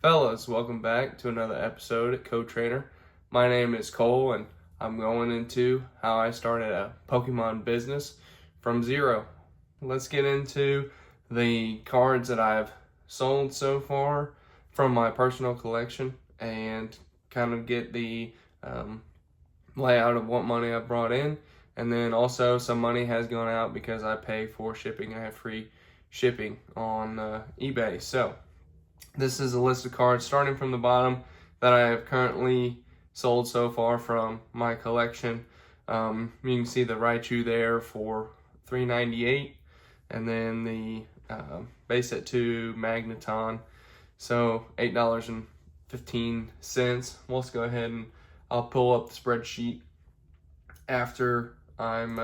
Fellas, welcome back to another episode at Co-Trainer. My name is Cole and I'm going into how I started a Pokemon business from zero. Let's get into the cards that I've sold so far from my personal collection and kind of get the layout of what money I brought in. And then also some money has gone out because I pay for shipping. I have free shipping on eBay. So this is a list of cards starting from the bottom that I have currently sold so far from my collection. You can see the Raichu there for $3.98, and then the base set 2 Magneton, so $8.15. Let's go ahead and I'll pull up the spreadsheet after I'm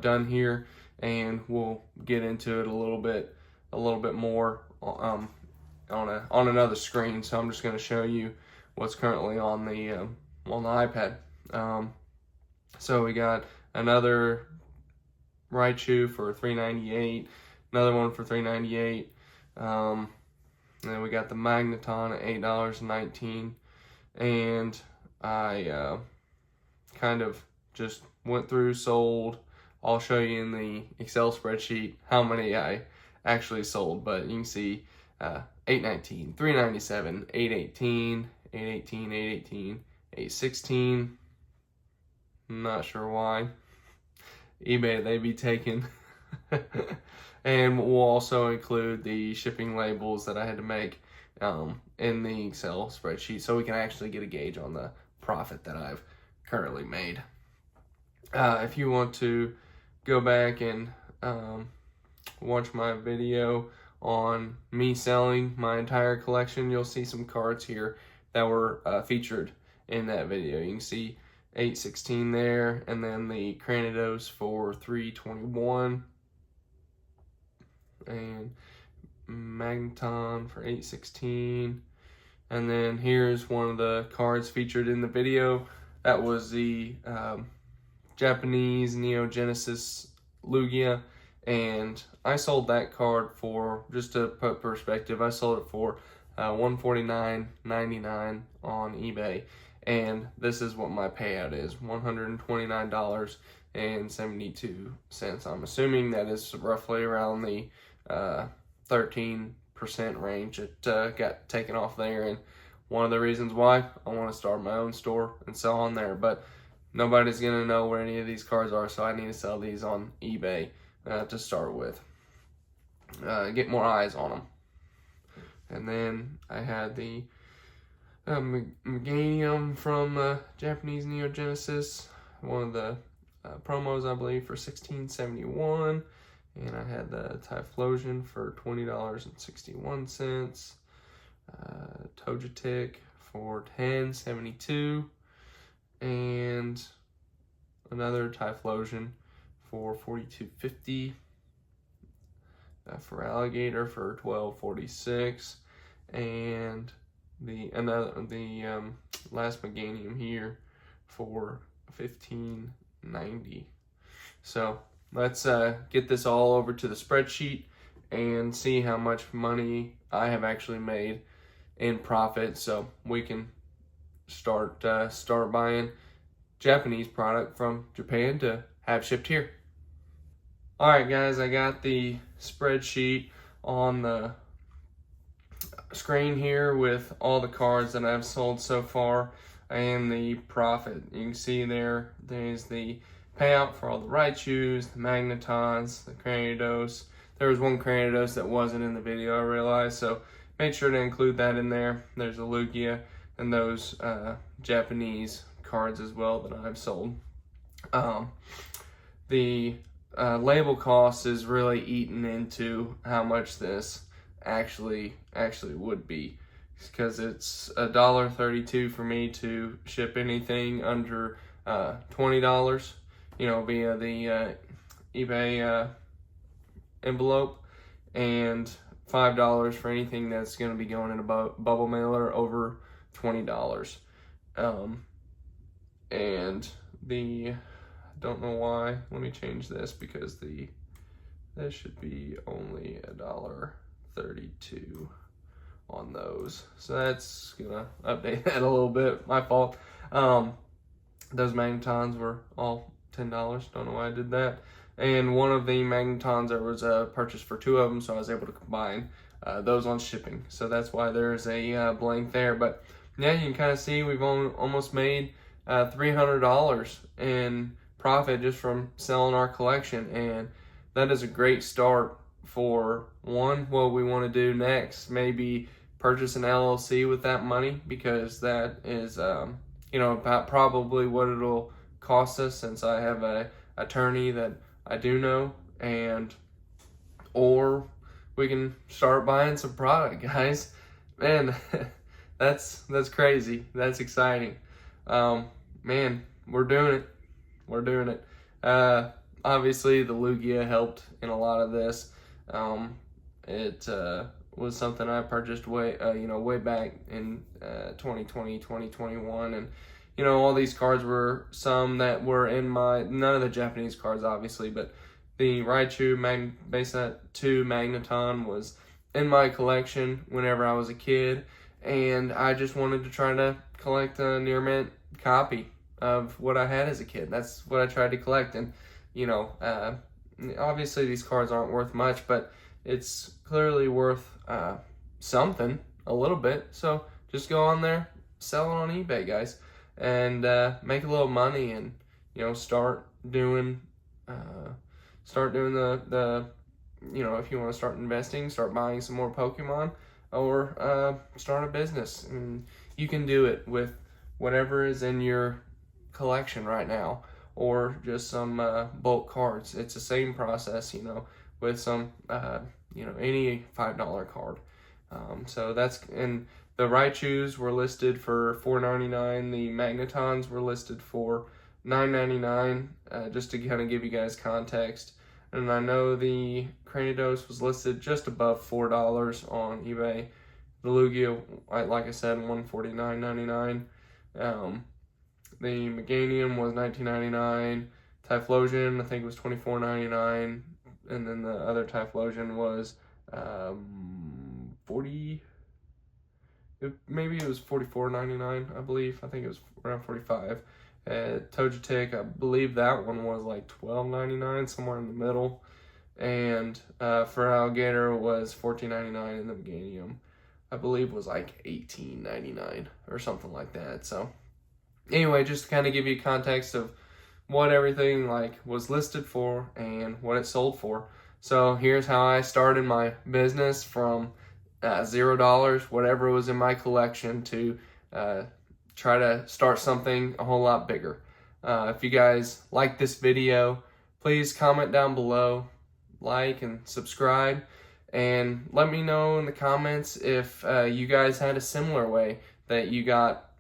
done here, and we'll get into it a little bit more on another screen. So I'm just going to show you what's currently on the iPad. So we got another Raichu for $3.98, another one for $3.98. And then we got the Magneton at $8.19, and I kind of just went through, sold. I'll show you in the Excel spreadsheet how many I actually sold, but you can see $8.19, $3.97, $8.18, $8.18, $8.18, $8.16. Not sure why. eBay, they be taken. And we'll also include the shipping labels that I had to make in the Excel spreadsheet so we can actually get a gauge on the profit that I've currently made. If you want to go back and watch my video on me selling my entire collection, you'll see some cards here that were featured in that video. You can see 816 there, and then the Cranidos for $321, and Magneton for $816. And then here's one of the cards featured in the video. That was the Japanese Neo Genesis Lugia, and I sold that card for, just to put perspective, I sold it for $149.99 on eBay, and this is what my payout is, $129.72. I'm assuming that is roughly around the 13% range. It got taken off there, and one of the reasons why I want to start my own store and sell on there, but nobody's going to know where any of these cards are, so I need to sell these on eBay to start with. Get more eyes on them. And then I had the Meganium from Japanese Neo Genesis, one of the promos, I believe, for $16.71. And I had the Typhlosion for $20.61. Togetic for $10.72. And another Typhlosion for $42.50. For Alligator for $12.46, and the last Meganium here for $15.90. So let's get this all over to the spreadsheet and see how much money I have actually made in profit, so we can start buying Japanese product from Japan to have shipped here. Alright guys, I got the spreadsheet on the screen here with all the cards that I've sold so far and the profit. You can see there's the payout for all the Raichus, the Magnetons, the Cranidos. There was one Cranidos that wasn't in the video, I realized, so made sure to include that in there. There's a Lugia and those Japanese cards as well that I've sold. The label cost is really eaten into how much this actually would be, because it's $1.32 for me to ship anything under $20, via the eBay envelope, and $5 for anything that's going to be going in a bubble mailer over $20. And the, don't know why, let me change this, because this should be only $1.32 on those. So that's gonna update that a little bit. My fault. Those magnetons were all $10. Don't know why I did that. And one of the magnetons, there was a purchase for 2 of them, so I was able to combine those on shipping. So that's why there's a blank there. But yeah, you can kind of see we've almost made $300 in profit just from selling our collection, and that is a great start for what we want to do next. Maybe purchase an LLC with that money, because that is about probably what it'll cost us, since I have a attorney that I do know, or we can start buying some product, guys. Man, that's crazy. That's exciting. Man, we're doing it. Obviously the Lugia helped in a lot of this. It was something I purchased way back in 2020, 2021, and all these cards were some that were in none of the Japanese cards, obviously, but the Raichu Base Set 2 Magneton was in my collection whenever I was a kid, and I just wanted to try to collect a near mint copy of what I had as a kid. That's what I tried to collect, and obviously these cards aren't worth much, but it's clearly worth something, a little bit. So just go on there, sell it on eBay, guys, and make a little money, and start doing the if you want to start investing, start buying some more Pokemon, or start a business. And you can do it with whatever is in your collection right now, or just some bulk cards. It's the same process, with some any $5 card. So that's, and the Raichus were listed for $4.99. The Magnetons were listed for $9.99, just to kind of give you guys context. And I know the Cranidos was listed just above $4 on eBay. The Lugia, like I said, $149.99. The Meganium was $19.99. Typhlosion, I think, was $24.99. And then the other Typhlosion was maybe it was $44.99, I believe. I think it was around $45. Togetic, I believe that one was like $12.99, somewhere in the middle. And for Alligator was $14.99, and the Meganium, I believe, was like $18.99 or something like that. So anyway, just to kind of give you context of what everything was listed for and what it sold for. So here's how I started my business, from $0, whatever was in my collection, to try to start something a whole lot bigger. If you guys like this video, please comment down below, like and subscribe, and let me know in the comments if you guys had a similar way that you got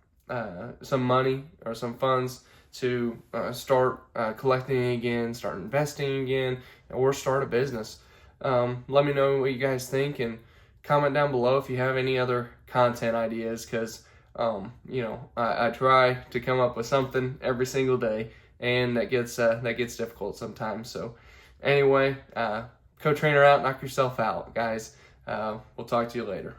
some money or some funds to start collecting again, start investing again, or start a business. Let me know what you guys think, and comment down below if you have any other content ideas, because I try to come up with something every single day, and that gets difficult sometimes. So anyway, co-trainer out, knock yourself out, guys. We'll talk to you later.